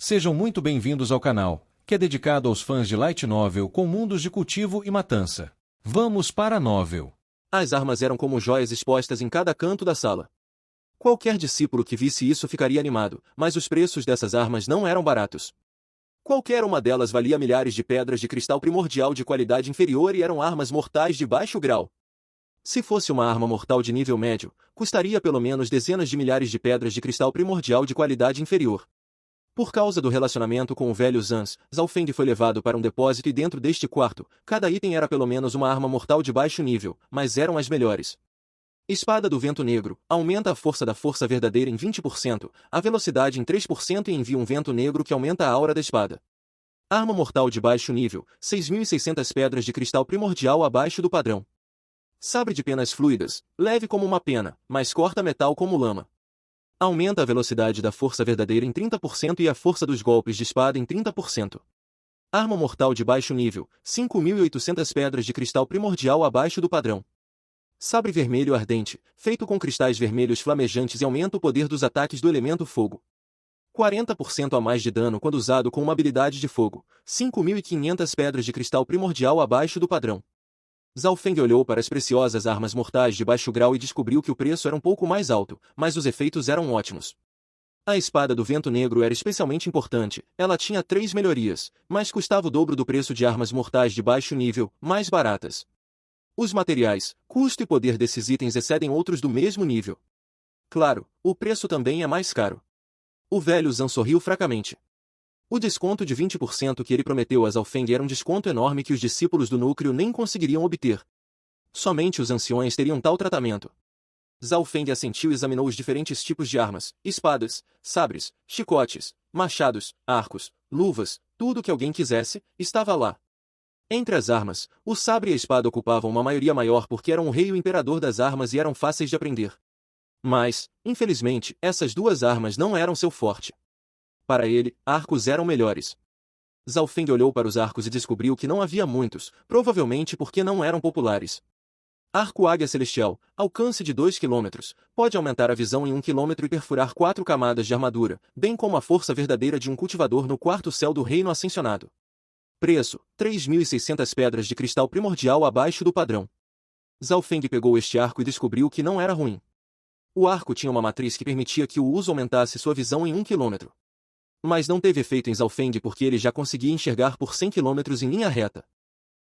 Sejam muito bem-vindos ao canal, que é dedicado aos fãs de Light Novel com mundos de cultivo e matança. Vamos para a novel. As armas eram como joias expostas em cada canto da sala. Qualquer discípulo que visse isso ficaria animado, mas os preços dessas armas não eram baratos. Qualquer uma delas valia milhares de pedras de cristal primordial de qualidade inferior e eram armas mortais de baixo grau. Se fosse uma arma mortal de nível médio, custaria pelo menos dezenas de milhares de pedras de cristal primordial de qualidade inferior. Por causa do relacionamento com o velho Zans, Zalfeng foi levado para um depósito e dentro deste quarto, cada item era pelo menos uma arma mortal de baixo nível, mas eram as melhores. Espada do Vento Negro, aumenta a força da força verdadeira em 20%, a velocidade em 3% e envia um vento negro que aumenta a aura da espada. Arma mortal de baixo nível, 6.600 pedras de cristal primordial abaixo do padrão. Sabre de penas fluidas, leve como uma pena, mas corta metal como lama. Aumenta a velocidade da força verdadeira em 30% e a força dos golpes de espada em 30%. Arma mortal de baixo nível, 5.800 pedras de cristal primordial abaixo do padrão. Sabre vermelho ardente, feito com cristais vermelhos flamejantes e aumenta o poder dos ataques do elemento fogo. 40% a mais de dano quando usado com uma habilidade de fogo, 5.500 pedras de cristal primordial abaixo do padrão. Zalfeng olhou para as preciosas armas mortais de baixo grau e descobriu que o preço era um pouco mais alto, mas os efeitos eram ótimos. A espada do Vento Negro era especialmente importante, ela tinha 3 melhorias, mas custava o dobro do preço de armas mortais de baixo nível, mais baratas. Os materiais, custo e poder desses itens excedem outros do mesmo nível. Claro, o preço também é mais caro. O velho Zan sorriu fracamente. O desconto de 20% que ele prometeu a Zalfeng era um desconto enorme que os discípulos do núcleo nem conseguiriam obter. Somente os anciões teriam tal tratamento. Zalfeng assentiu e examinou os diferentes tipos de armas, espadas, sabres, chicotes, machados, arcos, luvas, tudo que alguém quisesse, estava lá. Entre as armas, o sabre e a espada ocupavam uma maioria maior porque eram o rei e o imperador das armas e eram fáceis de aprender. Mas, infelizmente, essas duas armas não eram seu forte. Para ele, arcos eram melhores. Zalfeng olhou para os arcos e descobriu que não havia muitos, provavelmente porque não eram populares. Arco Águia Celestial, alcance de 2 km, pode aumentar a visão em 1 km e perfurar 4 camadas de armadura, bem como a força verdadeira de um cultivador no quarto céu do reino ascensionado. Preço, 3.600 pedras de cristal primordial abaixo do padrão. Zalfeng pegou este arco e descobriu que não era ruim. O arco tinha uma matriz que permitia que o uso aumentasse sua visão em 1 km. Mas não teve efeito em Zalfeng porque ele já conseguia enxergar por 100 km em linha reta.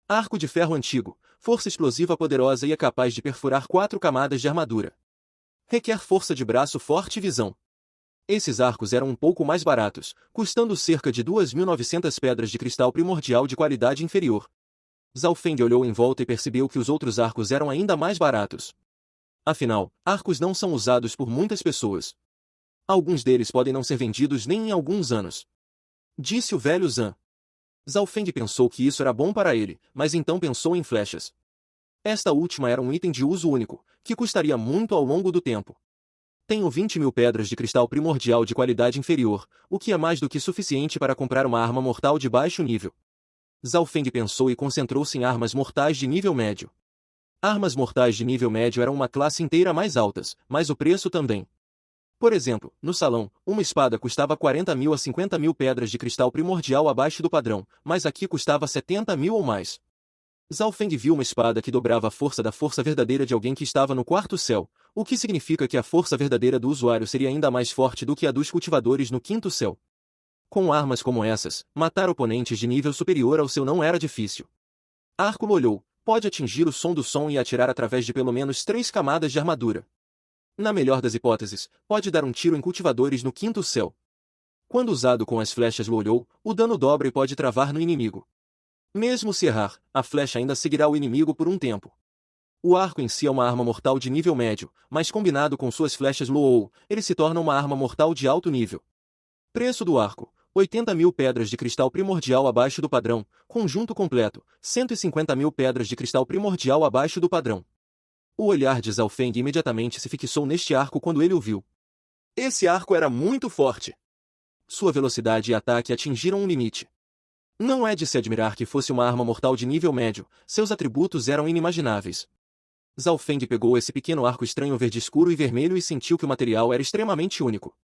Arco de ferro antigo, força explosiva poderosa e é capaz de perfurar 4 camadas de armadura. Requer força de braço forte e visão. Esses arcos eram um pouco mais baratos, custando cerca de 2.900 pedras de cristal primordial de qualidade inferior. Zalfeng olhou em volta e percebeu que os outros arcos eram ainda mais baratos. Afinal, arcos não são usados por muitas pessoas. Alguns deles podem não ser vendidos nem em alguns anos. Disse o velho Zan. Zalfeng pensou que isso era bom para ele, mas então pensou em flechas. Esta última era um item de uso único, que custaria muito ao longo do tempo. Tenho 20.000 pedras de cristal primordial de qualidade inferior, o que é mais do que suficiente para comprar uma arma mortal de baixo nível. Zalfeng pensou e concentrou-se em armas mortais de nível médio. Armas mortais de nível médio eram uma classe inteira mais altas, mas o preço também. Por exemplo, no salão, uma espada custava 40.000 a 50.000 pedras de cristal primordial abaixo do padrão, mas aqui custava 70.000 ou mais. Zalfeng viu uma espada que dobrava a força da força verdadeira de alguém que estava no quarto céu, o que significa que a força verdadeira do usuário seria ainda mais forte do que a dos cultivadores no quinto céu. Com armas como essas, matar oponentes de nível superior ao seu não era difícil. Arco olhou, pode atingir o som do som e atirar através de pelo menos 3 camadas de armadura. Na melhor das hipóteses, pode dar um tiro em cultivadores no quinto céu. Quando usado com as flechas olhou, o dano dobra e pode travar no inimigo. Mesmo se errar, a flecha ainda seguirá o inimigo por um tempo. O arco em si é uma arma mortal de nível médio, mas combinado com suas flechas Luou, ele se torna uma arma mortal de alto nível. Preço do arco, 80.000 pedras de cristal primordial abaixo do padrão, conjunto completo, 150.000 pedras de cristal primordial abaixo do padrão. O olhar de Zalfeng imediatamente se fixou neste arco quando ele o viu. Esse arco era muito forte. Sua velocidade e ataque atingiram um limite. Não é de se admirar que fosse uma arma mortal de nível médio, seus atributos eram inimagináveis. Zalfeng pegou esse pequeno arco estranho verde escuro e vermelho e sentiu que o material era extremamente único.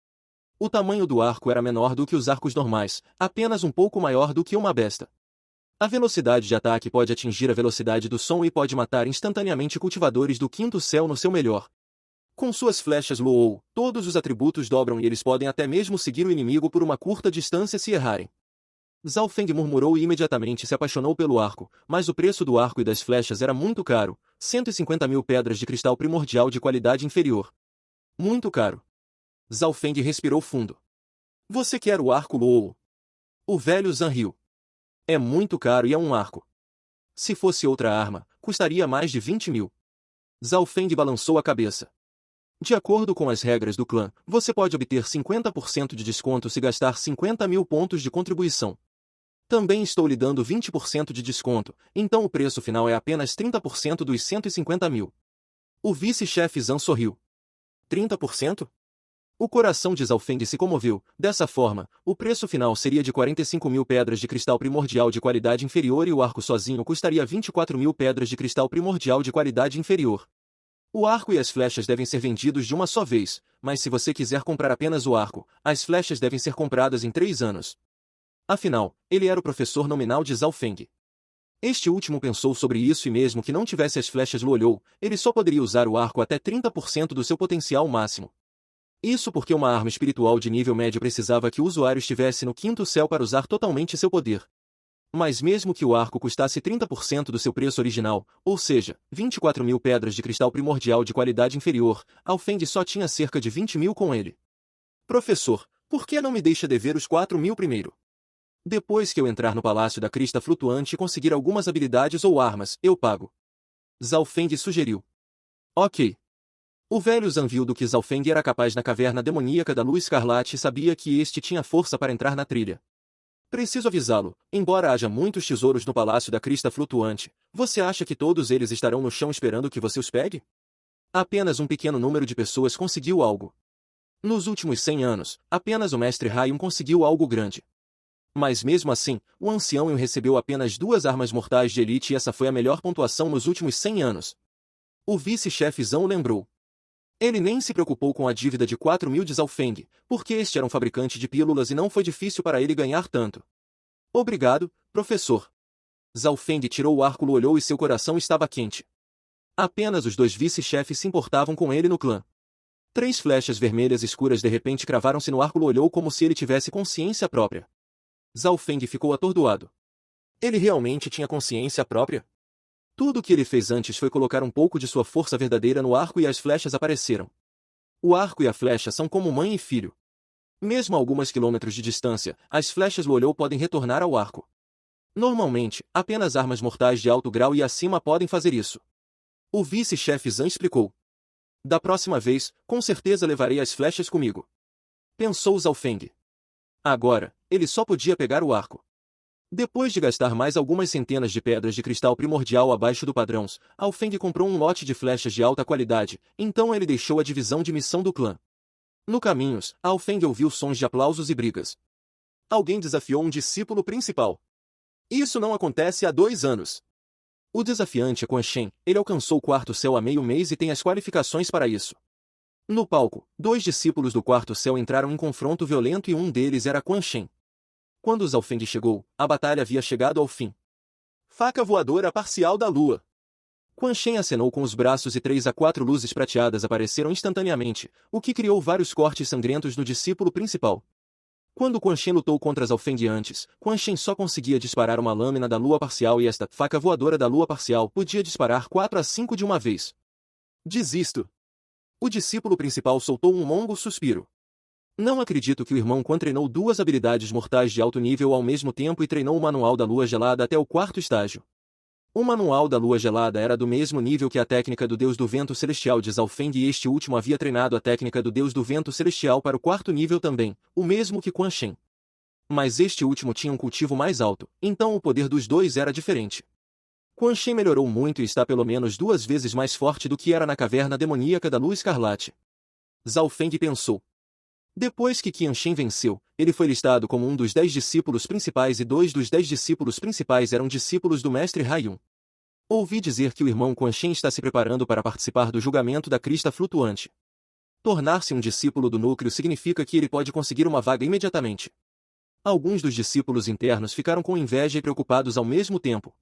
O tamanho do arco era menor do que os arcos normais, apenas um pouco maior do que uma besta. A velocidade de ataque pode atingir a velocidade do som e pode matar instantaneamente cultivadores do quinto céu no seu melhor. Com suas flechas Luou, todos os atributos dobram e eles podem até mesmo seguir o inimigo por uma curta distância se errarem. Zhao Feng murmurou e imediatamente se apaixonou pelo arco, mas o preço do arco e das flechas era muito caro, 150.000 pedras de cristal primordial de qualidade inferior. Muito caro. Zhao Feng respirou fundo. Você quer o arco Luou? O velho Zhan riu. É muito caro e é um arco. Se fosse outra arma, custaria mais de 20.000. Zhao Feng balançou a cabeça. De acordo com as regras do clã, você pode obter 50% de desconto se gastar 50.000 pontos de contribuição. Também estou lhe dando 20% de desconto, então o preço final é apenas 30% dos 150.000. O vice-chefe Zhan sorriu. 30%? O coração de Zhao Feng se comoveu. Dessa forma, o preço final seria de 45.000 pedras de cristal primordial de qualidade inferior e o arco sozinho custaria 24.000 pedras de cristal primordial de qualidade inferior. O arco e as flechas devem ser vendidos de uma só vez, mas se você quiser comprar apenas o arco, as flechas devem ser compradas em 3 anos. Afinal, ele era o professor nominal de Zhao Feng. Este último pensou sobre isso e mesmo que não tivesse as flechas Lu olhou, ele só poderia usar o arco até 30% do seu potencial máximo. Isso porque uma arma espiritual de nível médio precisava que o usuário estivesse no quinto céu para usar totalmente seu poder. Mas mesmo que o arco custasse 30% do seu preço original, ou seja, 24.000 pedras de cristal primordial de qualidade inferior, Zhao Feng só tinha cerca de 20.000 com ele. Professor, por que não me deixa dever os 4.000 primeiro? Depois que eu entrar no Palácio da Crista Flutuante e conseguir algumas habilidades ou armas, eu pago. Zhao Feng sugeriu. Ok. O velho Zhan viu do que Zhao Feng era capaz na caverna demoníaca da Lua Escarlate e sabia que este tinha força para entrar na trilha. Preciso avisá-lo, embora haja muitos tesouros no Palácio da Crista Flutuante, você acha que todos eles estarão no chão esperando que você os pegue? Apenas um pequeno número de pessoas conseguiu algo. Nos últimos 100 anos, apenas o Mestre Raiun conseguiu algo grande. Mas mesmo assim, o Ancião Yu recebeu apenas 2 armas mortais de elite e essa foi a melhor pontuação nos últimos 100 anos. O vice-chefe Zhao lembrou. Ele nem se preocupou com a dívida de 4.000 de Zhao Feng, porque este era um fabricante de pílulas e não foi difícil para ele ganhar tanto. Obrigado, professor. Zhao Feng tirou o arco, olhou e seu coração estava quente. Apenas os 2 vice-chefes se importavam com ele no clã. 3 flechas vermelhas escuras de repente cravaram-se no arco, olhou como se ele tivesse consciência própria. Zhao Feng ficou atordoado. Ele realmente tinha consciência própria? Tudo o que ele fez antes foi colocar um pouco de sua força verdadeira no arco e as flechas apareceram. O arco e a flecha são como mãe e filho. Mesmo a alguns quilômetros de distância, as flechas Luolhou podem retornar ao arco. Normalmente, apenas armas mortais de alto grau e acima podem fazer isso. O vice-chefe Zhan explicou. Da próxima vez, com certeza levarei as flechas comigo. Pensou Zhao Feng. Agora, ele só podia pegar o arco. Depois de gastar mais algumas centenas de pedras de cristal primordial abaixo do padrão, Zhao Feng comprou um lote de flechas de alta qualidade, então ele deixou a divisão de missão do clã. No caminho, Zhao Feng ouviu sons de aplausos e brigas. Alguém desafiou um discípulo principal. Isso não acontece há 2 anos. O desafiante é Quan Shen, ele alcançou o 4º céu há meio mês e tem as qualificações para isso. No palco, 2 discípulos do 4º céu entraram em confronto violento e um deles era Quan Shen. Quando Zhao Feng chegou, a batalha havia chegado ao fim. Faca voadora parcial da lua. Quan Shen acenou com os braços e 3 a 4 luzes prateadas apareceram instantaneamente, o que criou vários cortes sangrentos no discípulo principal. Quando Quan Shen lutou contra Zhao Feng antes, Quan Shen só conseguia disparar uma lâmina da lua parcial e esta faca voadora da lua parcial podia disparar 4 a 5 de uma vez. Desisto. O discípulo principal soltou um longo suspiro. Não acredito que o irmão Quan treinou 2 habilidades mortais de alto nível ao mesmo tempo e treinou o Manual da Lua Gelada até o 4º estágio. O Manual da Lua Gelada era do mesmo nível que a técnica do Deus do Vento Celestial de Zhao Feng e este último havia treinado a técnica do Deus do Vento Celestial para o 4º nível também, o mesmo que Quan Shen. Mas este último tinha um cultivo mais alto, então o poder dos 2 era diferente. Quan Shen melhorou muito e está pelo menos 2 vezes mais forte do que era na caverna demoníaca da Lua Escarlate. Zhao Feng pensou. Depois que Quan Shen venceu, ele foi listado como um dos 10 discípulos principais e 2 dos 10 discípulos principais eram discípulos do Mestre Raiun. Ouvi dizer que o irmão Quan Shen está se preparando para participar do julgamento da Crista Flutuante. Tornar-se um discípulo do núcleo significa que ele pode conseguir uma vaga imediatamente. Alguns dos discípulos internos ficaram com inveja e preocupados ao mesmo tempo.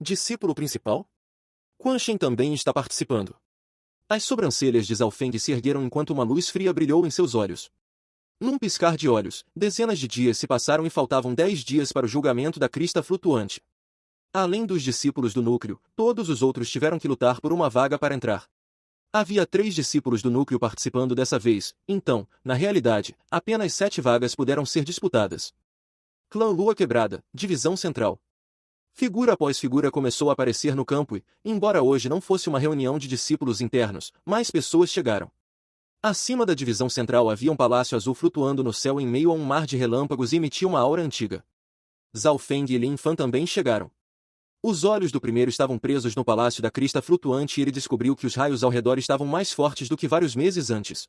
Discípulo principal? Quan Shen também está participando. As sobrancelhas de Zhao Feng se ergueram enquanto uma luz fria brilhou em seus olhos. Num piscar de olhos, dezenas de dias se passaram e faltavam 10 dias para o julgamento da crista flutuante. Além dos discípulos do núcleo, todos os outros tiveram que lutar por uma vaga para entrar. Havia 3 discípulos do núcleo participando dessa vez, então, na realidade, apenas 7 vagas puderam ser disputadas. Clã Lua Quebrada, Divisão Central. Figura após figura começou a aparecer no campo e, embora hoje não fosse uma reunião de discípulos internos, mais pessoas chegaram. Acima da divisão central havia um palácio azul flutuando no céu em meio a um mar de relâmpagos e emitia uma aura antiga. Zhao Feng e Lin Fan também chegaram. Os olhos do primeiro estavam presos no palácio da crista flutuante e ele descobriu que os raios ao redor estavam mais fortes do que vários meses antes.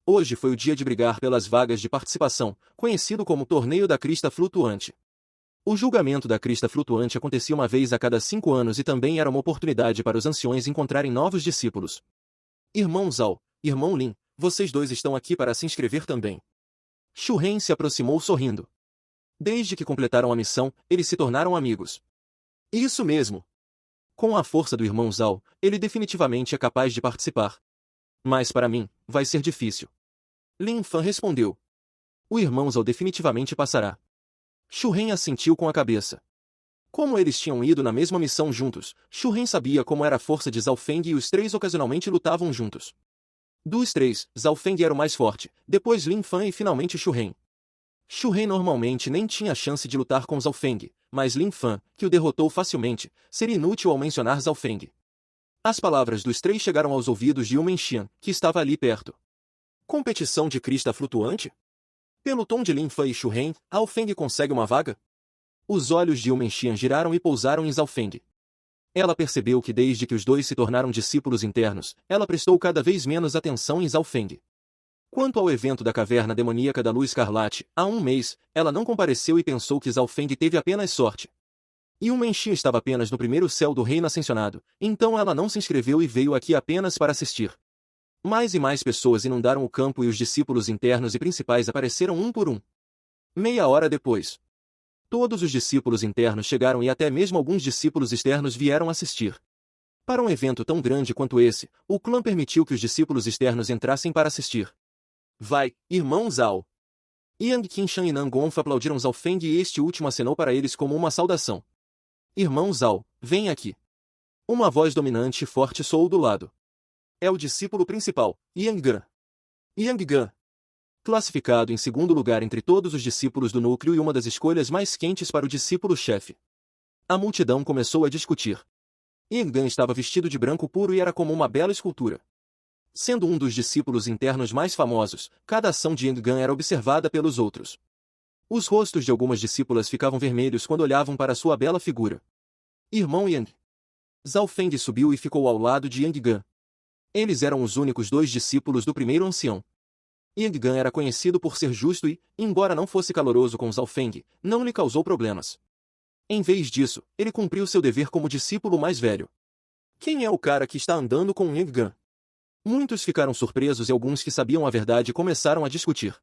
Hoje foi o dia de brigar pelas vagas de participação, conhecido como Torneio da Crista Flutuante. O julgamento da crista flutuante acontecia uma vez a cada 5 anos e também era uma oportunidade para os anciões encontrarem novos discípulos. Irmão Zhao, irmão Lin, vocês dois estão aqui para se inscrever também. Xu Ren se aproximou sorrindo. Desde que completaram a missão, eles se tornaram amigos. Isso mesmo. Com a força do irmão Zhao, ele definitivamente é capaz de participar. Mas para mim, vai ser difícil. Lin Fan respondeu. O irmão Zhao definitivamente passará. Xu Ren assentiu com a cabeça. Como eles tinham ido na mesma missão juntos, Xu Ren sabia como era a força de Zhao Feng e os 3 ocasionalmente lutavam juntos. Dos 3, Zhao Feng era o mais forte, depois Lin Fan e finalmente Xu Ren. Xu Ren normalmente nem tinha chance de lutar com Zhao Feng, mas Lin Fan, que o derrotou facilmente, seria inútil ao mencionar Zhao Feng. As palavras dos 3 chegaram aos ouvidos de Yumen Xian, que estava ali perto. Competição de crista flutuante? Pelo tom de Lin Fan e Xu Ren, Zhao Feng consegue uma vaga? Os olhos de Yumen Xian giraram e pousaram em Zhao Feng. Ela percebeu que desde que os dois se tornaram discípulos internos, ela prestou cada vez menos atenção em Zhao Feng. Quanto ao evento da caverna demoníaca da Lua Escarlate, há um mês, ela não compareceu e pensou que Zhao Feng teve apenas sorte. Yumen Xian estava apenas no primeiro céu do reino ascensionado, então ela não se inscreveu e veio aqui apenas para assistir. Mais e mais pessoas inundaram o campo e os discípulos internos e principais apareceram um por um. Meia hora depois, todos os discípulos internos chegaram e até mesmo alguns discípulos externos vieram assistir. Para um evento tão grande quanto esse, o clã permitiu que os discípulos externos entrassem para assistir. Vai, irmão Zhao! Yang Qinshan e Nan Gongfu aplaudiram Zhao Feng e este último acenou para eles como uma saudação. Irmão Zhao, vem aqui. Uma voz dominante e forte soou do lado. É o discípulo principal, Yang Gan. Yang Gan. Classificado em segundo lugar entre todos os discípulos do núcleo e uma das escolhas mais quentes para o discípulo-chefe. A multidão começou a discutir. Yang Gan estava vestido de branco puro e era como uma bela escultura. Sendo um dos discípulos internos mais famosos, cada ação de Yang Gan era observada pelos outros. Os rostos de algumas discípulas ficavam vermelhos quando olhavam para sua bela figura. Irmão Yang. Zhao Feng subiu e ficou ao lado de Yang Gan. Eles eram os únicos 2 discípulos do primeiro ancião. Yang Gan era conhecido por ser justo e, embora não fosse caloroso com Zhao Feng, não lhe causou problemas. Em vez disso, ele cumpriu seu dever como discípulo mais velho. Quem é o cara que está andando com Yang Gan? Muitos ficaram surpresos e alguns que sabiam a verdade começaram a discutir.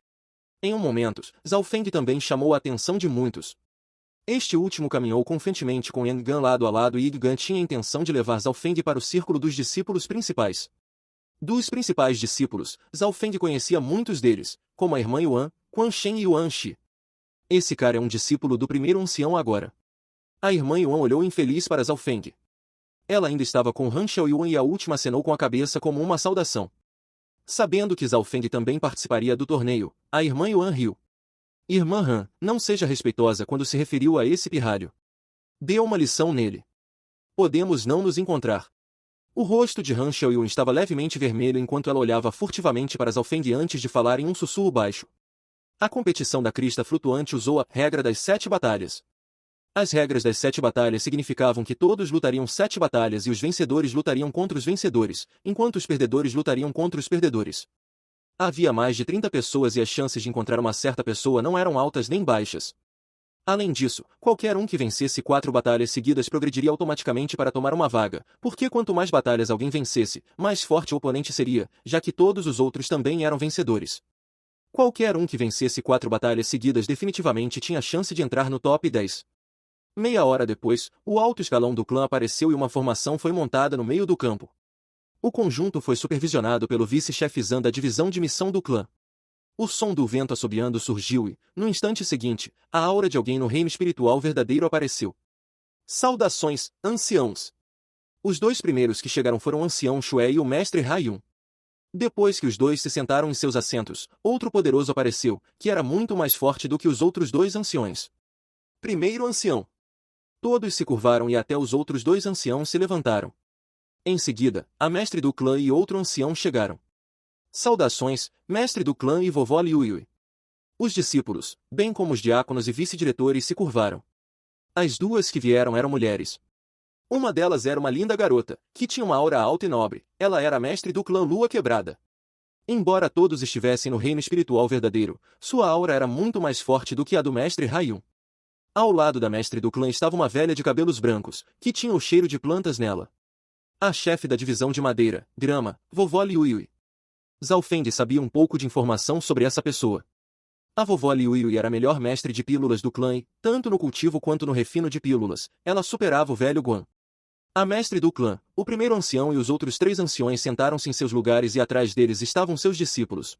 Em um momento, Zhao Feng também chamou a atenção de muitos. Este último caminhou confiantemente com Yang Gan lado a lado e Yang Gan tinha a intenção de levar Zhao Feng para o círculo dos discípulos principais. Dos principais discípulos, Zhao Feng conhecia muitos deles, como a irmã Yuan, Quan Shen e Yuan Shi. Esse cara é um discípulo do primeiro ancião agora. A irmã Yuan olhou infeliz para Zhao Feng. Ela ainda estava com Han Xiao Yuan e a última acenou com a cabeça como uma saudação. Sabendo que Zhao Feng também participaria do torneio, a irmã Yuan riu. Irmã Han, não seja respeitosa quando se referiu a esse pirralho. Dê uma lição nele. Podemos não nos encontrar. O rosto de Han Xiaoyun estava levemente vermelho enquanto ela olhava furtivamente para Zhao Feng antes de falar em um sussurro baixo. A competição da crista flutuante usou a regra das 7 batalhas. As regras das 7 batalhas significavam que todos lutariam 7 batalhas e os vencedores lutariam contra os vencedores, enquanto os perdedores lutariam contra os perdedores. Havia mais de 30 pessoas e as chances de encontrar uma certa pessoa não eram altas nem baixas. Além disso, qualquer um que vencesse 4 batalhas seguidas progrediria automaticamente para tomar uma vaga, porque quanto mais batalhas alguém vencesse, mais forte o oponente seria, já que todos os outros também eram vencedores. Qualquer um que vencesse 4 batalhas seguidas definitivamente tinha chance de entrar no top 10. Meia hora depois, o alto escalão do clã apareceu e uma formação foi montada no meio do campo. O conjunto foi supervisionado pelo vice-chefe Zan da divisão de missão do clã. O som do vento assobiando surgiu e, no instante seguinte, a aura de alguém no reino espiritual verdadeiro apareceu. Saudações, anciãos! Os 2 primeiros que chegaram foram o ancião Shué e o mestre Haiyun. Depois que os 2 se sentaram em seus assentos, outro poderoso apareceu, que era muito mais forte do que os outros 2 anciões. Primeiro ancião. Todos se curvaram e até os outros 2 anciãos se levantaram. Em seguida, a mestre do clã e outro ancião chegaram. Saudações, mestre do clã e vovó Liu Yui. Os discípulos, bem como os diáconos e vice-diretores se curvaram. As 2 que vieram eram mulheres. Uma delas era uma linda garota, que tinha uma aura alta e nobre. Ela era a mestre do clã Lua Quebrada. Embora todos estivessem no reino espiritual verdadeiro, sua aura era muito mais forte do que a do mestre Haiyun. Ao lado da mestre do clã estava uma velha de cabelos brancos, que tinha o cheiro de plantas nela. A chefe da divisão de madeira, grama, vovó Liu Yui. Zhao Feng sabia um pouco de informação sobre essa pessoa. A vovó Liu Yui era a melhor mestre de pílulas do clã e, tanto no cultivo quanto no refino de pílulas, ela superava o velho Guan. A mestre do clã, o primeiro ancião e os outros 3 anciões sentaram-se em seus lugares e atrás deles estavam seus discípulos.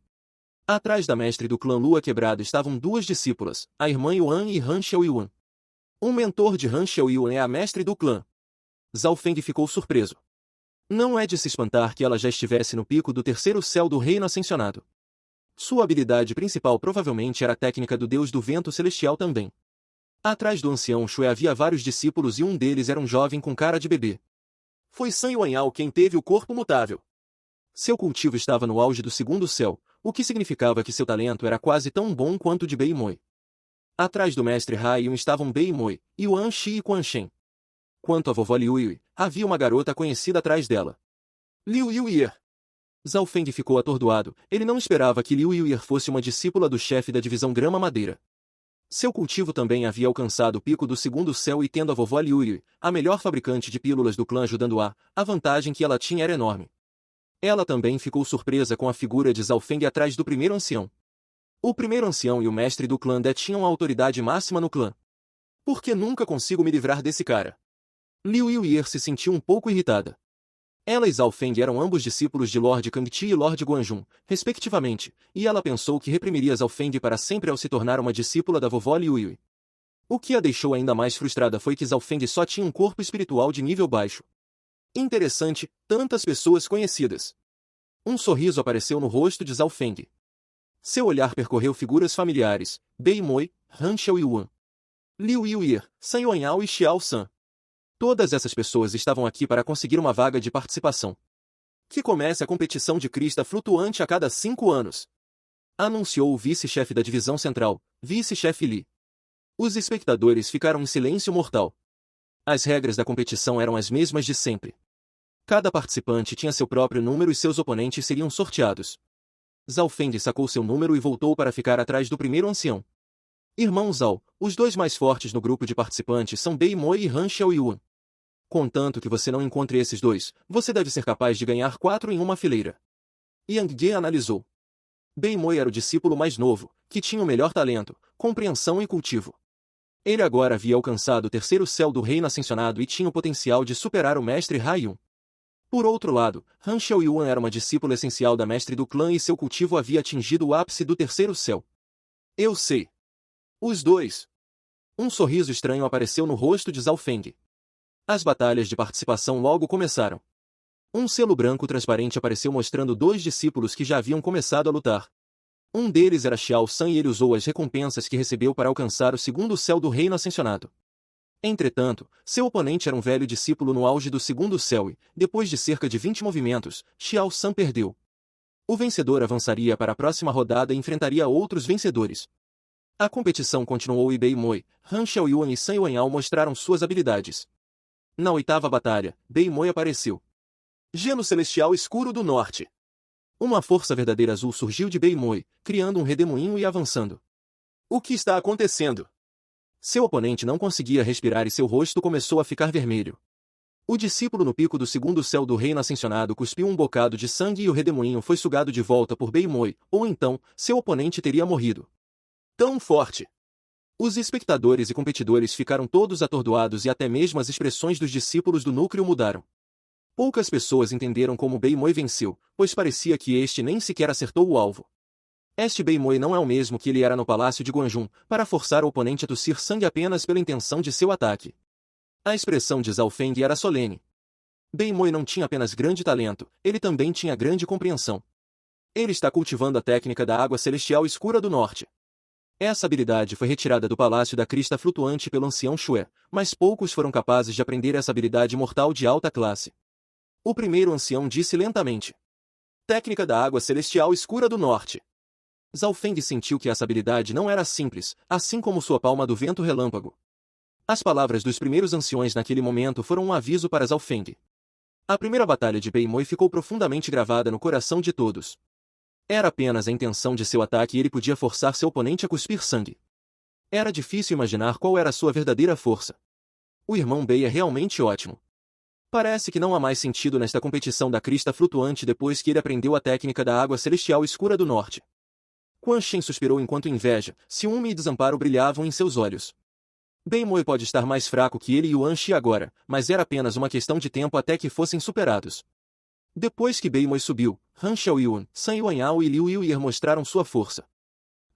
Atrás da mestre do clã Lua Quebrada estavam 2 discípulas, a irmã Yuan e Han Xiao Yuan. Um mentor de Han Xiao Yuan é a mestre do clã. Zhao Feng ficou surpreso. Não é de se espantar que ela já estivesse no pico do 3º céu do reino ascensionado. Sua habilidade principal provavelmente era a técnica do deus do vento celestial também. Atrás do ancião Shué havia vários discípulos e um deles era um jovem com cara de bebê. Foi San Yuanyao quem teve o corpo mutável. Seu cultivo estava no auge do 2º céu, o que significava que seu talento era quase tão bom quanto o de Bei Moi. Atrás do mestre Haiyun estavam Bei Moi, Yuan Shi e Quan Shen. Quanto à vovó Liu Yui, havia uma garota conhecida atrás dela. Liu Yui. Zhao Feng ficou atordoado, ele não esperava que Liu Yui fosse uma discípula do chefe da divisão Grama Madeira. Seu cultivo também havia alcançado o pico do 2º céu e tendo a vovó Liu Yui, a melhor fabricante de pílulas do clã ajudando-a, a vantagem que ela tinha era enorme. Ela também ficou surpresa com a figura de Zhao Feng atrás do primeiro ancião. O primeiro ancião e o mestre do clã detinham a autoridade máxima no clã. Por que nunca consigo me livrar desse cara? Liu Yui se sentiu um pouco irritada. Ela e Zhao Feng eram ambos discípulos de Lord Kangti e Lord Guanjun, respectivamente, e ela pensou que reprimiria Zhao Feng para sempre ao se tornar uma discípula da vovó Liu Yui. O que a deixou ainda mais frustrada foi que Zhao Feng só tinha um corpo espiritual de nível baixo. Interessante, tantas pessoas conhecidas. Um sorriso apareceu no rosto de Zhao Feng. Seu olhar percorreu figuras familiares, Bei Moi, Han Xiao Yuan, Liu Yui, San Yuanyao e Xiao San. Todas essas pessoas estavam aqui para conseguir uma vaga de participação. Que comece a competição de crista flutuante a cada 5 anos. Anunciou o vice-chefe da divisão central, vice-chefe Li. Os espectadores ficaram em silêncio mortal. As regras da competição eram as mesmas de sempre. Cada participante tinha seu próprio número e seus oponentes seriam sorteados. Zhao Feng sacou seu número e voltou para ficar atrás do primeiro ancião. Irmão Zhao, os 2 mais fortes no grupo de participantes são Bei Moi e Han Xiao Yuan. Contanto que você não encontre esses 2, você deve ser capaz de ganhar 4 em uma fileira. Yang Ge analisou. Bei Moi era o discípulo mais novo, que tinha o melhor talento, compreensão e cultivo. Ele agora havia alcançado o 3º céu do reino ascensionado e tinha o potencial de superar o mestre Haiyun. Por outro lado, Han Xiao Yuan era uma discípula essencial da mestre do clã e seu cultivo havia atingido o ápice do 3º céu. Eu sei. Os 2. Um sorriso estranho apareceu no rosto de Zhao Feng. As batalhas de participação logo começaram. Um selo branco transparente apareceu mostrando 2 discípulos que já haviam começado a lutar. Um deles era Xiao San e ele usou as recompensas que recebeu para alcançar o 2º céu do reino ascensionado. Entretanto, seu oponente era um velho discípulo no auge do 2º céu e, depois de cerca de 20 movimentos, Xiao San perdeu. O vencedor avançaria para a próxima rodada e enfrentaria outros vencedores. A competição continuou e Bei Moi, Han Xiao Yuan e San Yuanyao mostraram suas habilidades. Na 8ª batalha, Bei Moi apareceu. Gelo Celestial Escuro do Norte. Uma força verdadeira azul surgiu de Bei Moi, criando um redemoinho e avançando. O que está acontecendo? Seu oponente não conseguia respirar e seu rosto começou a ficar vermelho. O discípulo no pico do segundo céu do reino ascensionado cuspiu um bocado de sangue e o redemoinho foi sugado de volta por Beimoy, ou então, seu oponente teria morrido. Tão forte! Os espectadores e competidores ficaram todos atordoados e até mesmo as expressões dos discípulos do núcleo mudaram. Poucas pessoas entenderam como Beimoy venceu, pois parecia que este nem sequer acertou o alvo. Este Beimoy não é o mesmo que ele era no palácio de Guanjun, para forçar o oponente a tossir sangue apenas pela intenção de seu ataque. A expressão de Zhao Feng era solene. Beimoy não tinha apenas grande talento, ele também tinha grande compreensão. Ele está cultivando a técnica da água celestial escura do norte. Essa habilidade foi retirada do Palácio da Crista Flutuante pelo ancião Xue, mas poucos foram capazes de aprender essa habilidade mortal de alta classe. O primeiro ancião disse lentamente: Técnica da água celestial escura do norte. Zhao Feng sentiu que essa habilidade não era simples, assim como sua palma do vento relâmpago. As palavras dos primeiros anciões naquele momento foram um aviso para Zhao Feng. A primeira batalha de Beimoy ficou profundamente gravada no coração de todos. Era apenas a intenção de seu ataque e ele podia forçar seu oponente a cuspir sangue. Era difícil imaginar qual era a sua verdadeira força. O irmão Bei é realmente ótimo. Parece que não há mais sentido nesta competição da crista flutuante depois que ele aprendeu a técnica da água celestial escura do norte. Quan Shen suspirou enquanto inveja, ciúme e desamparo brilhavam em seus olhos. Beimoy pode estar mais fraco que ele e Yuan Shi agora, mas era apenas uma questão de tempo até que fossem superados. Depois que Beimoy subiu, Han Xiaoyuan, San Yuanyao e Liu Yuyer mostraram sua força.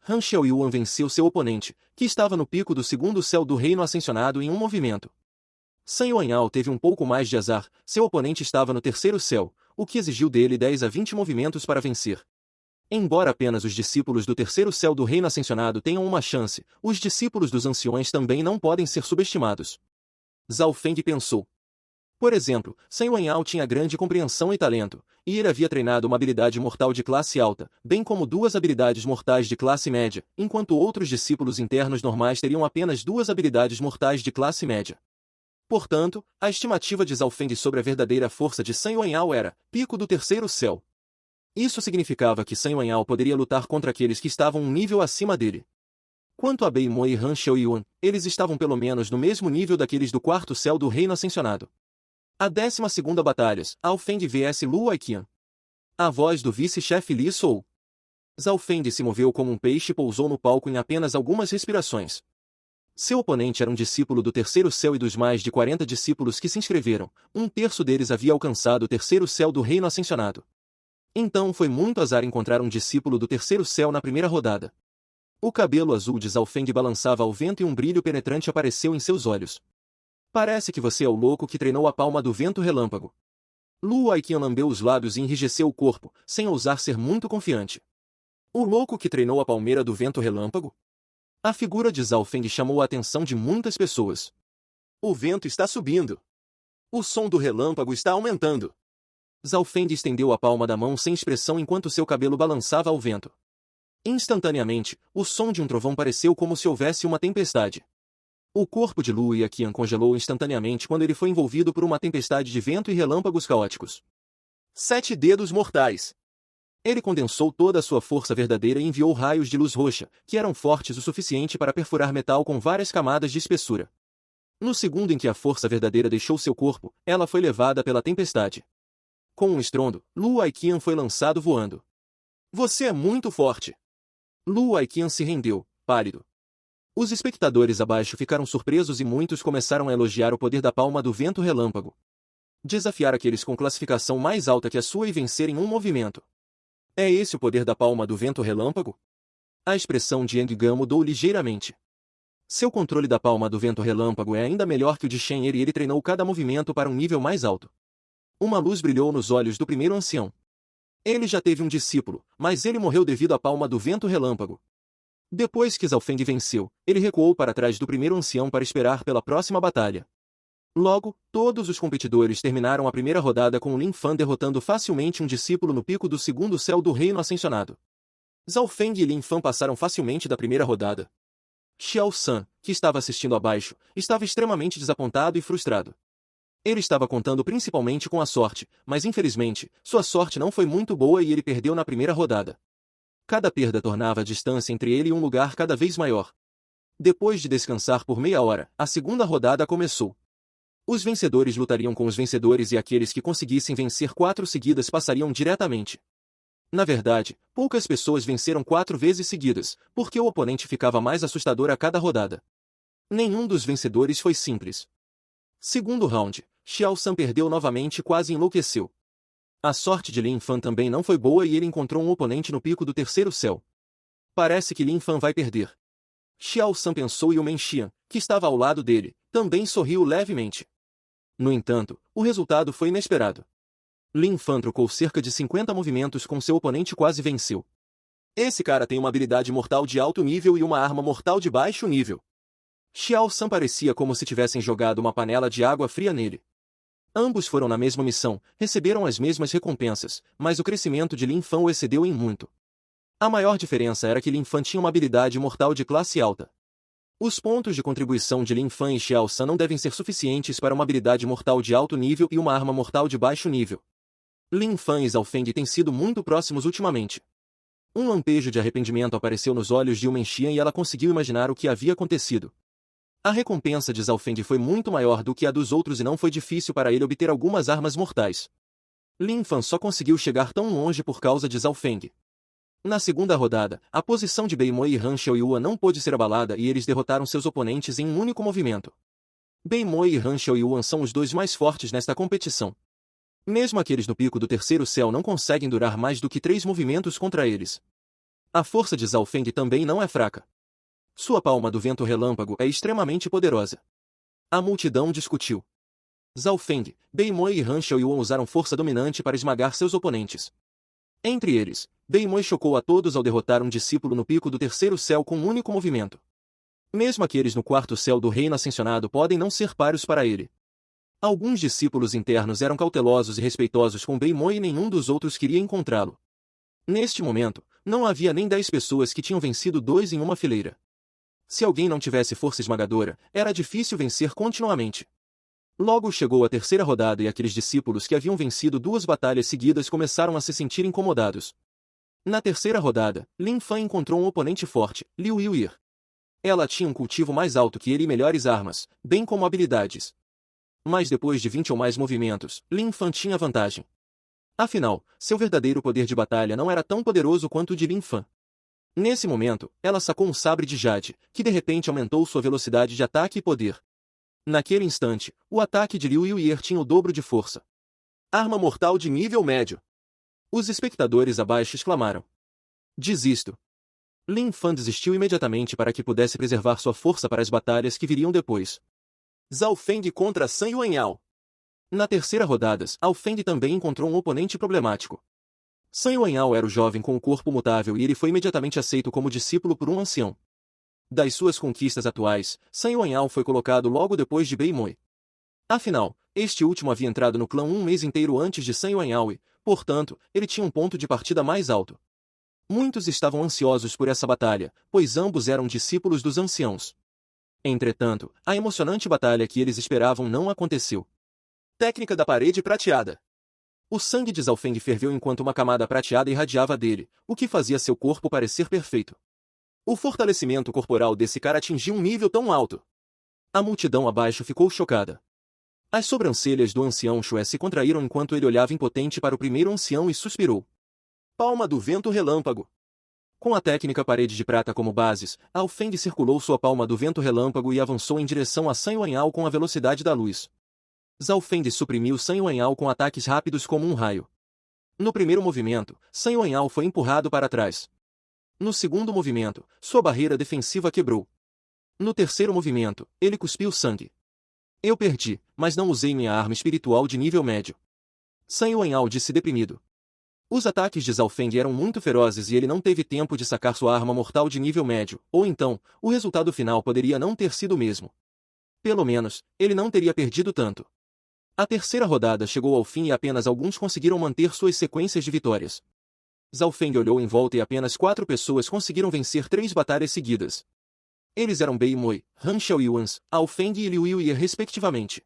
Han Xiaoyuan venceu seu oponente, que estava no pico do segundo céu do reino ascensionado em um movimento. San Yuanyao teve um pouco mais de azar, seu oponente estava no terceiro céu, o que exigiu dele 10 a 20 movimentos para vencer. Embora apenas os discípulos do terceiro céu do reino ascensionado tenham uma chance, os discípulos dos anciões também não podem ser subestimados. Zhao Feng pensou. Por exemplo, San Yuanyao tinha grande compreensão e talento, e ele havia treinado uma habilidade mortal de classe alta, bem como 2 habilidades mortais de classe média, enquanto outros discípulos internos normais teriam apenas 2 habilidades mortais de classe média. Portanto, a estimativa de Zhao Feng sobre a verdadeira força de San Yuanyao era pico do terceiro céu. Isso significava que San Yuanyao poderia lutar contra aqueles que estavam um nível acima dele. Quanto a Beimoy e Han Xiaoyuan, eles estavam pelo menos no mesmo nível daqueles do quarto céu do reino ascensionado. A 12ª batalha, Zhao Feng vs Lu Waiqian. A voz do vice-chefe Li Sou. Zhao Feng se moveu como um peixe e pousou no palco em apenas algumas respirações. Seu oponente era um discípulo do terceiro céu e dos mais de 40 discípulos que se inscreveram, um terço deles havia alcançado o terceiro céu do reino ascensionado. Então foi muito azar encontrar um discípulo do terceiro céu na primeira rodada. O cabelo azul de Zhao Feng balançava ao vento e um brilho penetrante apareceu em seus olhos. Parece que você é o louco que treinou a palma do vento relâmpago. Lu Waiqian lambeu os lábios e enrijeceu o corpo, sem ousar ser muito confiante. O louco que treinou a palmeira do vento relâmpago? A figura de Zhao Feng chamou a atenção de muitas pessoas. O vento está subindo. O som do relâmpago está aumentando. Zhao Feng estendeu a palma da mão sem expressão enquanto seu cabelo balançava ao vento. Instantaneamente, o som de um trovão pareceu como se houvesse uma tempestade. O corpo de Lu Waiqian congelou instantaneamente quando ele foi envolvido por uma tempestade de vento e relâmpagos caóticos. 7 dedos mortais. Ele condensou toda a sua força verdadeira e enviou raios de luz roxa, que eram fortes o suficiente para perfurar metal com várias camadas de espessura. No segundo em que a força verdadeira deixou seu corpo, ela foi levada pela tempestade. Com um estrondo, Lu Waiqian foi lançado voando. Você é muito forte. Lu Waiqian se rendeu, pálido. Os espectadores abaixo ficaram surpresos e muitos começaram a elogiar o poder da palma do vento relâmpago. Desafiar aqueles com classificação mais alta que a sua e vencer em um movimento. É esse o poder da palma do vento relâmpago? A expressão de Yang Gan mudou ligeiramente. Seu controle da palma do vento relâmpago é ainda melhor que o de Shen Yi e ele treinou cada movimento para um nível mais alto. Uma luz brilhou nos olhos do primeiro ancião. Ele já teve um discípulo, mas ele morreu devido à palma do vento relâmpago. Depois que Zhao Feng venceu, ele recuou para trás do primeiro ancião para esperar pela próxima batalha. Logo, todos os competidores terminaram a primeira rodada com Lin Fan derrotando facilmente um discípulo no pico do segundo céu do reino ascensionado. Zhao Feng e Lin Fan passaram facilmente da primeira rodada. Xiao San, que estava assistindo abaixo, estava extremamente desapontado e frustrado. Ele estava contando principalmente com a sorte, mas infelizmente, sua sorte não foi muito boa e ele perdeu na primeira rodada. Cada perda tornava a distância entre ele e um lugar cada vez maior. Depois de descansar por meia hora, a segunda rodada começou. Os vencedores lutariam com os vencedores e aqueles que conseguissem vencer 4 seguidas passariam diretamente. Na verdade, poucas pessoas venceram 4 vezes seguidas, porque o oponente ficava mais assustador a cada rodada. Nenhum dos vencedores foi simples. Segundo round, Xiao San perdeu novamente e quase enlouqueceu. A sorte de Lin Fan também não foi boa e ele encontrou um oponente no pico do terceiro céu. Parece que Lin Fan vai perder. Xiao San pensou e o Men Xian, que estava ao lado dele, também sorriu levemente. No entanto, o resultado foi inesperado. Lin Fan trocou cerca de 50 movimentos com seu oponente e quase venceu. Esse cara tem uma habilidade mortal de alto nível e uma arma mortal de baixo nível. Xiao San parecia como se tivessem jogado uma panela de água fria nele. Ambos foram na mesma missão, receberam as mesmas recompensas, mas o crescimento de Lin Fan o excedeu em muito. A maior diferença era que Lin Fan tinha uma habilidade mortal de classe alta. Os pontos de contribuição de Lin Fan e Xiao San não devem ser suficientes para uma habilidade mortal de alto nível e uma arma mortal de baixo nível. Lin Fan e Zhao Feng têm sido muito próximos ultimamente. Um lampejo de arrependimento apareceu nos olhos de Men Xian e ela conseguiu imaginar o que havia acontecido. A recompensa de Zhao Feng foi muito maior do que a dos outros e não foi difícil para ele obter algumas armas mortais. Lin Fan só conseguiu chegar tão longe por causa de Zhao Feng. Na segunda rodada, a posição de Bei Mo e Han Xiaoyuan não pôde ser abalada e eles derrotaram seus oponentes em um único movimento. Bei Mo e Han Xiaoyuan são os dois mais fortes nesta competição. Mesmo aqueles no pico do terceiro céu não conseguem durar mais do que 3 movimentos contra eles. A força de Zhao Feng também não é fraca. Sua palma do vento relâmpago é extremamente poderosa. A multidão discutiu. Zhao Feng, Bei Mo e Han Xiaoyuan usaram força dominante para esmagar seus oponentes. Entre eles, Bei Mo chocou a todos ao derrotar um discípulo no pico do terceiro céu com um único movimento. Mesmo aqueles no quarto céu do reino ascensionado podem não ser páreos para ele. Alguns discípulos internos eram cautelosos e respeitosos com Bei Mo e nenhum dos outros queria encontrá-lo. Neste momento, não havia nem 10 pessoas que tinham vencido 2 em uma fileira. Se alguém não tivesse força esmagadora, era difícil vencer continuamente. Logo chegou a terceira rodada e aqueles discípulos que haviam vencido 2 batalhas seguidas começaram a se sentir incomodados. Na terceira rodada, Lin Fan encontrou um oponente forte, Liu Yuir. Ela tinha um cultivo mais alto que ele e melhores armas, bem como habilidades. Mas depois de 20 ou mais movimentos, Lin Fan tinha vantagem. Afinal, seu verdadeiro poder de batalha não era tão poderoso quanto o de Lin Fan. Nesse momento, ela sacou um sabre de jade, que de repente aumentou sua velocidade de ataque e poder. Naquele instante, o ataque de Liu Yuir tinha o dobro de força. Arma mortal de nível médio. Os espectadores abaixo exclamaram. Desisto. Lin Fan desistiu imediatamente para que pudesse preservar sua força para as batalhas que viriam depois. Zhao Feng contra San Yuanyao. Na terceira rodada, Zhao Feng também encontrou um oponente problemático. San Yuanyao era o jovem com o corpo mutável e ele foi imediatamente aceito como discípulo por um ancião. Das suas conquistas atuais, San Yuanyao foi colocado logo depois de Bei Mo. Afinal, este último havia entrado no clã um mês inteiro antes de San Yuanyao e, portanto, ele tinha um ponto de partida mais alto. Muitos estavam ansiosos por essa batalha, pois ambos eram discípulos dos anciãos. Entretanto, a emocionante batalha que eles esperavam não aconteceu. Técnica da parede prateada. O sangue de Zhao Feng ferveu enquanto uma camada prateada irradiava dele, o que fazia seu corpo parecer perfeito. O fortalecimento corporal desse cara atingiu um nível tão alto. A multidão abaixo ficou chocada. As sobrancelhas do ancião Xue se contraíram enquanto ele olhava impotente para o primeiro ancião e suspirou. Palma do vento relâmpago. Com a técnica parede de prata como bases, Zhao Feng circulou sua palma do vento relâmpago e avançou em direção a San Yuanyao com a velocidade da luz. Zhao Feng suprimiu San Yuanyao com ataques rápidos como um raio. No primeiro movimento, San Yuanyao foi empurrado para trás. No segundo movimento, sua barreira defensiva quebrou. No terceiro movimento, ele cuspiu sangue. Eu perdi, mas não usei minha arma espiritual de nível médio. San Yuanyao disse deprimido. Os ataques de Zhao Feng eram muito ferozes e ele não teve tempo de sacar sua arma mortal de nível médio, ou então, o resultado final poderia não ter sido o mesmo. Pelo menos, ele não teria perdido tanto. A terceira rodada chegou ao fim e apenas alguns conseguiram manter suas sequências de vitórias. Zhao Feng olhou em volta e apenas 4 pessoas conseguiram vencer 3 batalhas seguidas. Eles eram Bei Mo, Han Xiaoyuan, Zhao Feng e Liu Yuir respectivamente.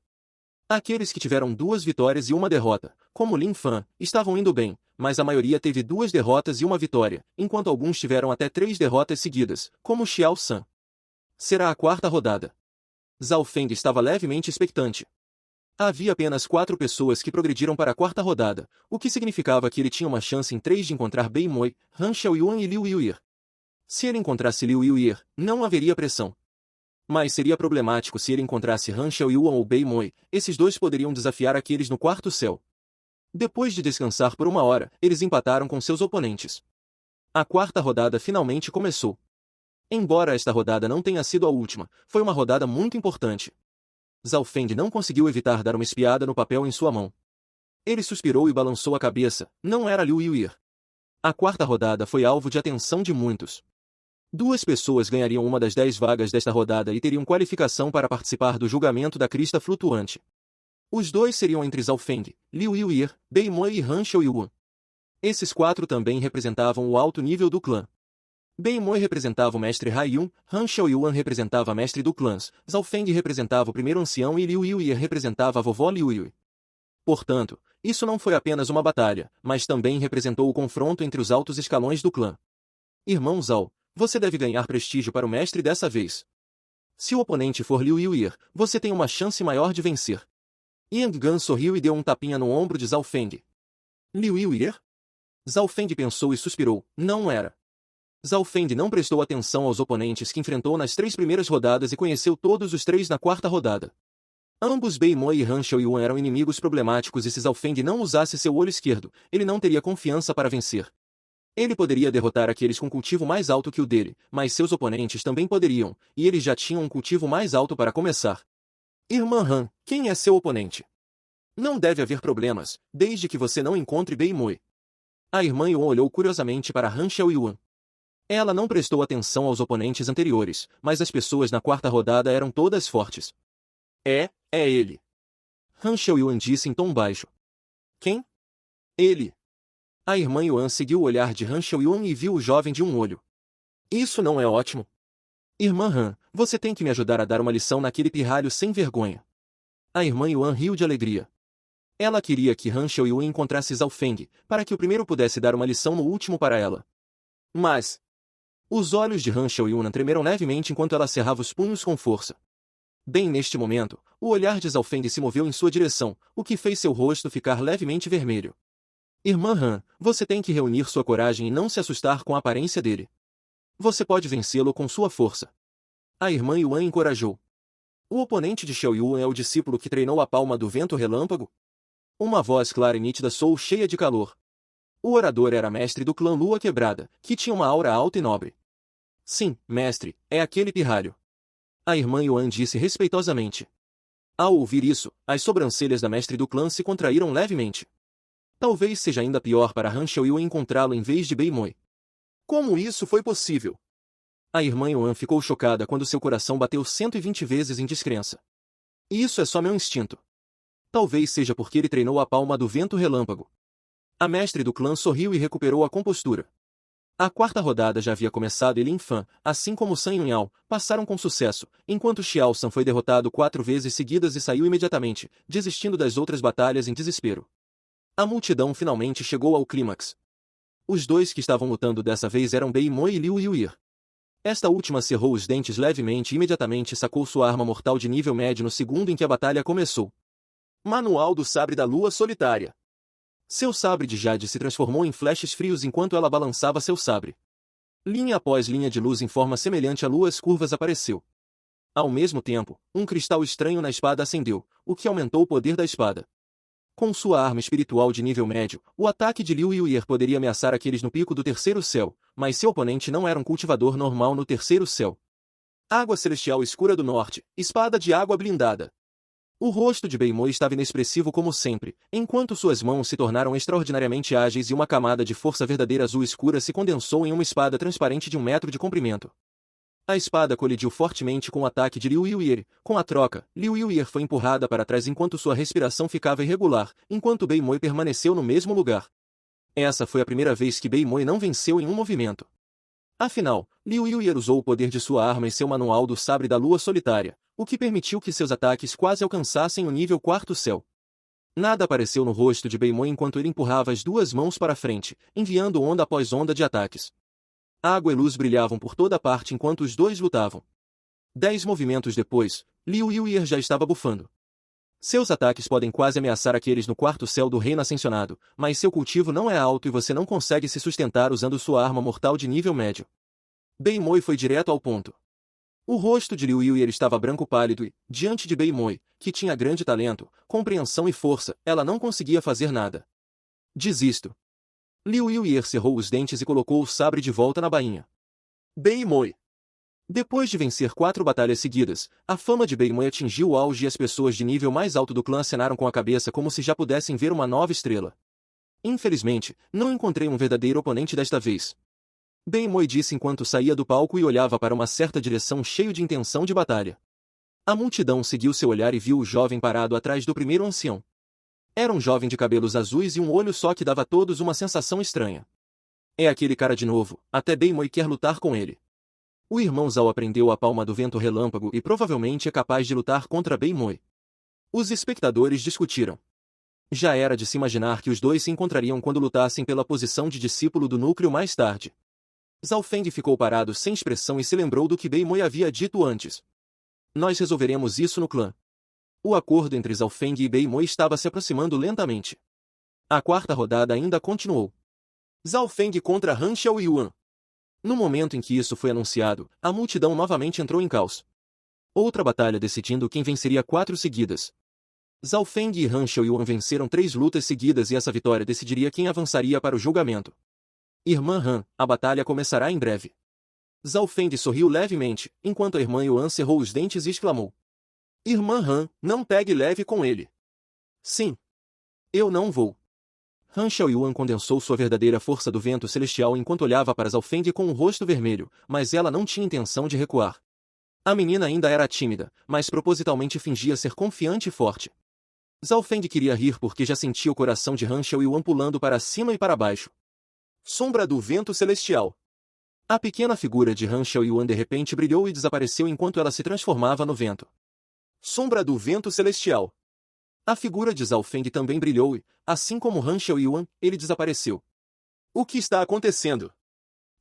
Aqueles que tiveram 2 vitórias e 1 derrota, como Lin Fan, estavam indo bem, mas a maioria teve 2 derrotas e 1 vitória, enquanto alguns tiveram até 3 derrotas seguidas, como Xiao San. Será a quarta rodada. Zhao Feng estava levemente expectante. Havia apenas 4 pessoas que progrediram para a quarta rodada, o que significava que ele tinha uma chance em 3 de encontrar Bei Moi, Han Xiaoyuan e Liu Yuyi. Se ele encontrasse Liu Yuyi, não haveria pressão. Mas seria problemático se ele encontrasse Han Xiaoyuan ou Bei Moi, esses dois poderiam desafiar aqueles no quarto céu. Depois de descansar por 1 hora, eles empataram com seus oponentes. A quarta rodada finalmente começou. Embora esta rodada não tenha sido a última, foi uma rodada muito importante. Zhao Feng não conseguiu evitar dar uma espiada no papel em sua mão. Ele suspirou e balançou a cabeça, não era Liu Yuyi. A quarta rodada foi alvo de atenção de muitos. 2 pessoas ganhariam uma das 10 vagas desta rodada e teriam qualificação para participar do julgamento da crista flutuante. Os 2 seriam entre Zhao Feng, Liu Yuyi, Bei Moi e Han Xiaoyuan. Esses 4 também representavam o alto nível do clã. Bei Moi representava o mestre Haiyun, Han Xiaoyuan representava a mestre do clã, Zhao Feng representava o primeiro ancião e Liu Yuyi representava a vovó Liu Yuyi. Portanto, isso não foi apenas uma batalha, mas também representou o confronto entre os altos escalões do clã. Irmão Zhao, você deve ganhar prestígio para o mestre dessa vez. Se o oponente for Liu Yuyi, você tem uma chance maior de vencer. Yang Gan sorriu e deu um tapinha no ombro de Zhao Feng. Liu Yuyi? Zhao Feng pensou e suspirou, não era. Zhao Feng não prestou atenção aos oponentes que enfrentou nas 3 primeiras rodadas e conheceu todos os 3 na quarta rodada. Ambos Bei Moi e Han Xiaoyuan eram inimigos problemáticos e se Zhao Feng não usasse seu olho esquerdo, ele não teria confiança para vencer. Ele poderia derrotar aqueles com cultivo mais alto que o dele, mas seus oponentes também poderiam, e eles já tinham um cultivo mais alto para começar. Irmã Han, quem é seu oponente? Não deve haver problemas, desde que você não encontre Bei Moi. A irmã Yuan olhou curiosamente para Han Xiaoyuan. Ela não prestou atenção aos oponentes anteriores, mas as pessoas na quarta rodada eram todas fortes. É ele. Han Xiaoyuan disse em tom baixo. Quem? Ele. A irmã Yuan seguiu o olhar de Han Xiaoyuan e viu o jovem de um olho. Isso não é ótimo. Irmã Han, você tem que me ajudar a dar uma lição naquele pirralho sem vergonha. A irmã Yuan riu de alegria. Ela queria que Han Xiaoyuan encontrasse Zhao Feng, para que o primeiro pudesse dar uma lição no último para ela. Mas... os olhos de Han Xiaoyuan tremeram levemente enquanto ela cerrava os punhos com força. Bem neste momento, o olhar de Zhao Feng se moveu em sua direção, o que fez seu rosto ficar levemente vermelho. Irmã Han, você tem que reunir sua coragem e não se assustar com a aparência dele. Você pode vencê-lo com sua força. A irmã Yuan encorajou. O oponente de Xiaoyuan é o discípulo que treinou a palma do vento relâmpago? Uma voz clara e nítida soou cheia de calor. O orador era mestre do clã Lua Quebrada, que tinha uma aura alta e nobre. Sim, mestre, é aquele pirralho. A irmã Yuan disse respeitosamente. Ao ouvir isso, as sobrancelhas da mestre do clã se contraíram levemente. Talvez seja ainda pior para Han Xiaoyuan encontrá-lo em vez de Bei Moi. Como isso foi possível? A irmã Yuan ficou chocada quando seu coração bateu 120 vezes em descrença. Isso é só meu instinto. Talvez seja porque ele treinou a palma do vento relâmpago. A mestre do clã sorriu e recuperou a compostura. A quarta rodada já havia começado e Lin Fan, assim como San Yunyao, passaram com sucesso, enquanto Xiao San foi derrotado 4 vezes seguidas e saiu imediatamente, desistindo das outras batalhas em desespero. A multidão finalmente chegou ao clímax. Os 2 que estavam lutando dessa vez eram Bei Moi e Liu Yuyi. Esta última cerrou os dentes levemente e imediatamente sacou sua arma mortal de nível médio no segundo em que a batalha começou. Manual do Sabre da Lua Solitária. Seu sabre de jade se transformou em flashes frios enquanto ela balançava seu sabre. Linha após linha de luz em forma semelhante a luas curvas apareceu. Ao mesmo tempo, um cristal estranho na espada acendeu, o que aumentou o poder da espada. Com sua arma espiritual de nível médio, o ataque de Liu Yuyi poderia ameaçar aqueles no pico do terceiro céu, mas seu oponente não era um cultivador normal no terceiro céu. Água celestial escura do norte, espada de água blindada. O rosto de Bei Moi estava inexpressivo como sempre, enquanto suas mãos se tornaram extraordinariamente ágeis e uma camada de força verdadeira azul escura se condensou em uma espada transparente de 1 metro de comprimento. A espada colidiu fortemente com o ataque de Liu Yuyi. Com a troca, Liu Yuyi foi empurrada para trás enquanto sua respiração ficava irregular, enquanto Bei Moi permaneceu no mesmo lugar. Essa foi a primeira vez que Bei Moi não venceu em um movimento. Afinal, Liu Yuyi usou o poder de sua arma e seu manual do Sabre da Lua Solitária, o que permitiu que seus ataques quase alcançassem o nível 4º céu. Nada apareceu no rosto de Bei Moi enquanto ele empurrava as 2 mãos para frente, enviando onda após onda de ataques. Água e luz brilhavam por toda parte enquanto os 2 lutavam. 10 movimentos depois, Liu Yuer já estava bufando. Seus ataques podem quase ameaçar aqueles no quarto céu do reino ascensionado, mas seu cultivo não é alto e você não consegue se sustentar usando sua arma mortal de nível médio. Beimoi foi direto ao ponto. O rosto de Liu Yuer estava branco pálido e, diante de Beimoi, que tinha grande talento, compreensão e força, ela não conseguia fazer nada. Desisto. Liu Yuer cerrou os dentes e colocou o sabre de volta na bainha. Beimoi. Depois de vencer 4 batalhas seguidas, a fama de Beimoi atingiu o auge e as pessoas de nível mais alto do clã acenaram com a cabeça como se já pudessem ver uma nova estrela. Infelizmente, não encontrei um verdadeiro oponente desta vez. Beimoi disse enquanto saía do palco e olhava para uma certa direção cheio de intenção de batalha. A multidão seguiu seu olhar e viu o jovem parado atrás do primeiro ancião. Era um jovem de cabelos azuis e um olho só que dava a todos uma sensação estranha. É aquele cara de novo, até Beimoi quer lutar com ele. O irmão Zhao aprendeu a palma do vento relâmpago e provavelmente é capaz de lutar contra Beimoi. Os espectadores discutiram. Já era de se imaginar que os dois se encontrariam quando lutassem pela posição de discípulo do núcleo mais tarde. Zhao Feng ficou parado sem expressão e se lembrou do que Beimoi havia dito antes. Nós resolveremos isso no clã. O acordo entre Zhao Feng e Beimoi estava se aproximando lentamente. A quarta rodada ainda continuou. Zhao Feng contra Han Xiaoyuan. No momento em que isso foi anunciado, a multidão novamente entrou em caos. Outra batalha decidindo quem venceria 4 seguidas. Zhao Feng e Han Xiaoyuan venceram 3 lutas seguidas e essa vitória decidiria quem avançaria para o julgamento. Irmã Han, a batalha começará em breve. Zhao Feng sorriu levemente, enquanto a irmã Yuan cerrou os dentes e exclamou. Irmã Han, não pegue leve com ele. Sim. Eu não vou. Han Xiaoyuan condensou sua verdadeira força do vento celestial enquanto olhava para Zhao Feng com o rosto vermelho, mas ela não tinha intenção de recuar. A menina ainda era tímida, mas propositalmente fingia ser confiante e forte. Zhao Feng queria rir porque já sentia o coração de Han Xiaoyuan pulando para cima e para baixo. Sombra do vento celestial. A pequena figura de Han Xiaoyuan de repente brilhou e desapareceu enquanto ela se transformava no vento. Sombra do vento celestial. A figura de Zhao Feng também brilhou e, assim como Han Xiaoyuan, ele desapareceu. O que está acontecendo?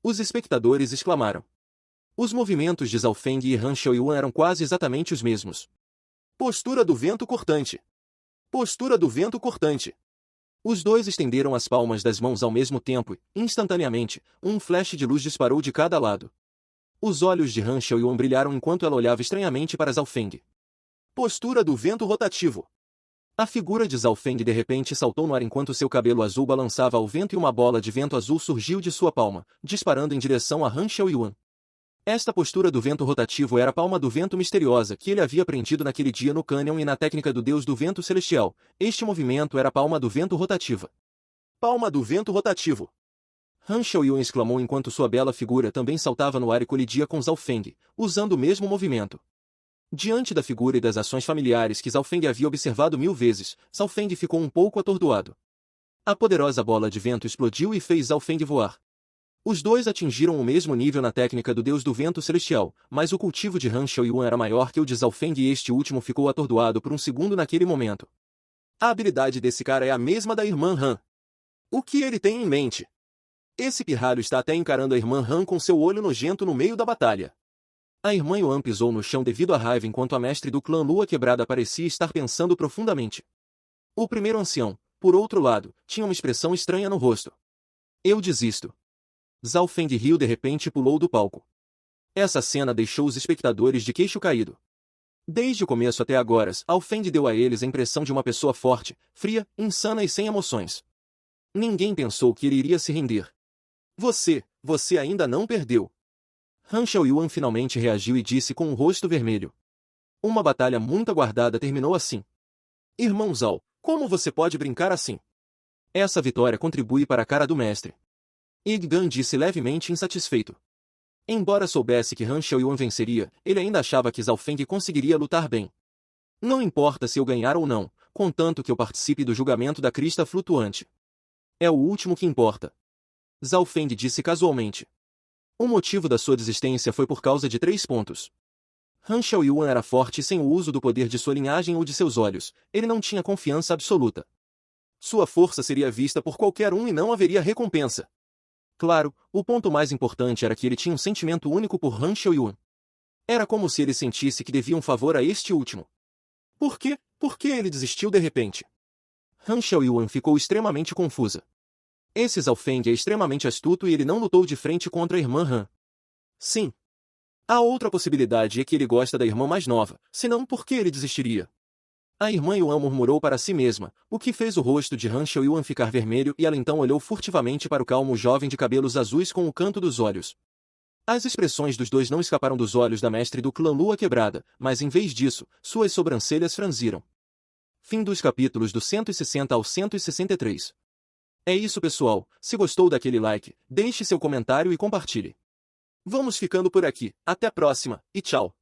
Os espectadores exclamaram. Os movimentos de Zhao Feng e Han Xiaoyuan eram quase exatamente os mesmos. Postura do vento cortante. Postura do vento cortante. Os dois estenderam as palmas das mãos ao mesmo tempo e, instantaneamente, um flash de luz disparou de cada lado. Os olhos de Han Xiaoyuan brilharam enquanto ela olhava estranhamente para Zhao Feng. Postura do vento rotativo. A figura de Zhao Feng de repente saltou no ar enquanto seu cabelo azul balançava ao vento e uma bola de vento azul surgiu de sua palma, disparando em direção a Han Xiaoyuan. Esta postura do vento rotativo era a palma do vento misteriosa que ele havia aprendido naquele dia no cânion e na técnica do deus do vento celestial. Este movimento era a palma do vento rotativa. Palma do vento rotativo. Han Xiaoyuan exclamou enquanto sua bela figura também saltava no ar e colidia com Zhao Feng, usando o mesmo movimento. Diante da figura e das ações familiares que Zhao Feng havia observado 1000 vezes, Zhao Feng ficou um pouco atordoado. A poderosa bola de vento explodiu e fez Zhao Feng voar. Os dois atingiram o mesmo nível na técnica do deus do vento celestial, mas o cultivo de Han Xiaoyuan era maior que o de Zhao Feng e este último ficou atordoado por um segundo naquele momento. A habilidade desse cara é a mesma da irmã Han. O que ele tem em mente? Esse pirralho está até encarando a irmã Han com seu olho nojento no meio da batalha. A irmã Yuan pisou no chão devido à raiva enquanto a mestre do clã Lua Quebrada parecia estar pensando profundamente. O primeiro ancião, por outro lado, tinha uma expressão estranha no rosto. Eu desisto. Zhao Feng riu de repente e pulou do palco. Essa cena deixou os espectadores de queixo caído. Desde o começo até agora, Zhao Feng deu a eles a impressão de uma pessoa forte, fria, insana e sem emoções. Ninguém pensou que ele iria se render. Você ainda não perdeu. Han Xiaoyuan finalmente reagiu e disse com o rosto vermelho. Uma batalha muito aguardada terminou assim. Irmão Zhao, como você pode brincar assim? Essa vitória contribui para a cara do mestre. Iggan disse levemente insatisfeito. Embora soubesse que Han Xiaoyuan venceria, ele ainda achava que Zhao Feng conseguiria lutar bem. Não importa se eu ganhar ou não, contanto que eu participe do julgamento da crista flutuante. É o último que importa. Zhao Feng disse casualmente. O motivo da sua desistência foi por causa de 3 pontos. Han Xiaoyuan era forte sem o uso do poder de sua linhagem ou de seus olhos, ele não tinha confiança absoluta. Sua força seria vista por qualquer um e não haveria recompensa. Claro, o ponto mais importante era que ele tinha um sentimento único por Han Xiaoyuan. Era como se ele sentisse que devia um favor a este último. Por quê? Por que ele desistiu de repente? Han Xiaoyuan ficou extremamente confusa. Esse Zhao Feng é extremamente astuto e ele não lutou de frente contra a irmã Han. Sim. A outra possibilidade é que ele gosta da irmã mais nova, senão por que ele desistiria? A irmã Yuan murmurou para si mesma, o que fez o rosto de Han Xiaoyuan ficar vermelho e ela então olhou furtivamente para o calmo jovem de cabelos azuis com o canto dos olhos. As expressões dos dois não escaparam dos olhos da mestre do clã Lua Quebrada, mas em vez disso, suas sobrancelhas franziram. Fim dos capítulos do 160 ao 163. É isso, pessoal. Se gostou daquele like, deixe seu comentário e compartilhe. Vamos ficando por aqui. Até a próxima, e tchau!